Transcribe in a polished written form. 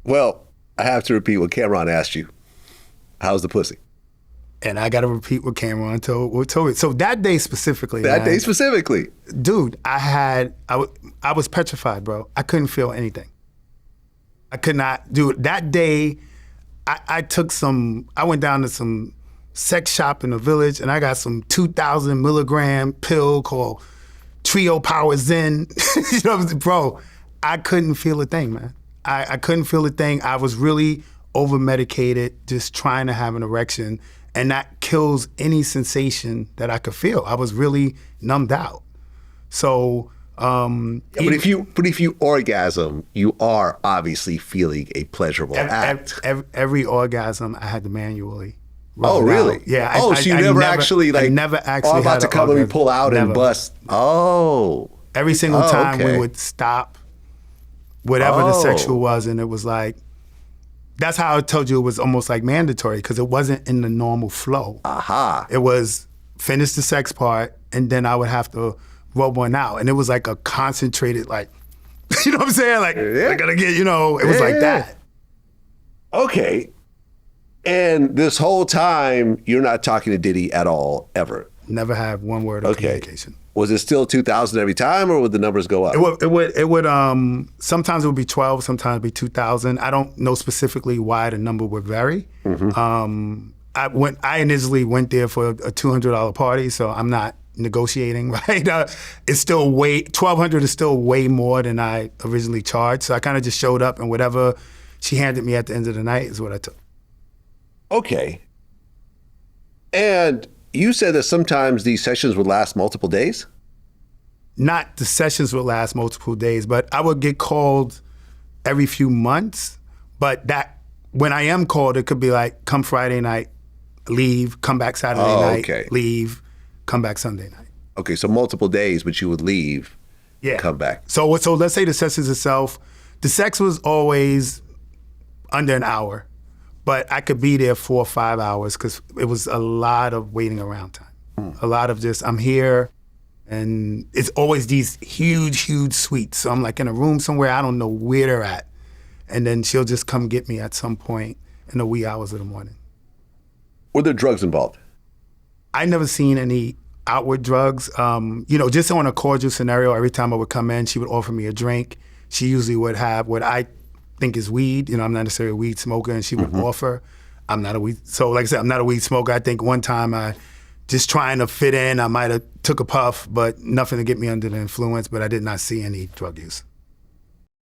Well, I have to repeat what Cameron asked you. How's the pussy? And I got to repeat what Cameron told me. So that day specifically, dude, I was petrified, bro. I couldn't feel anything. I could not, dude. That day, I went down to some sex shop in the village, and I got some 2,000 milligram pill called Trio Power Zen. You know what I'm saying? Bro, I couldn't feel a thing, man. I couldn't feel a thing. I was really over-medicated, just trying to have an erection, and that kills any sensation that I could feel. I was really numbed out. So, but if you orgasm, you are obviously feeling a pleasurable act. Every orgasm, I had to manually. Oh, really? Out. Yeah. So you never actually I'm about to come and pull out and bust. Oh. Every single time we would stop, whatever the sexual was, and it was like, that's how I told you it was almost like mandatory, because it wasn't in the normal flow. Aha. It was finish the sex part, and then I would have to rub one out. And it was like a concentrated, like, you know what I'm saying? Like, I gotta get, it was like that. Okay. And this whole time, you're not talking to Diddy at all, ever? Never have one word of communication. Was it still 2,000 every time, or would the numbers go up? It would sometimes it would be 12, sometimes it would be 2,000. I don't know specifically why the number would vary. Mm-hmm. I initially went there for a $200 party, so I'm not negotiating, right? It's still $1,200 is still way more than I originally charged. So I kind of just showed up, and whatever she handed me at the end of the night is what I took. Okay. And you said that sometimes these sessions would last multiple days? Not the sessions would last multiple days, but I would get called every few months. But that when I am called, it could be like, come Friday night, leave, come back Saturday night, leave, come back Sunday night. Okay, so multiple days, but you would leave, come back. So let's say the sessions itself, the sex was always under an hour. But I could be there 4 or 5 hours because it was a lot of waiting around time. A lot of just, I'm here, and it's always these huge, huge suites. So I'm like in a room somewhere, I don't know where they're at. And then she'll just come get me at some point in the wee hours of the morning. Were there drugs involved? I never seen any outward drugs. Just on a cordial scenario, every time I would come in, she would offer me a drink. She usually would have what I think is weed. I'm not necessarily a weed smoker, and she would offer. I'm not a weed. So like I said, I'm not a weed smoker. I think one time I just trying to fit in, I might have took a puff, but nothing to get me under the influence, but I did not see any drug use.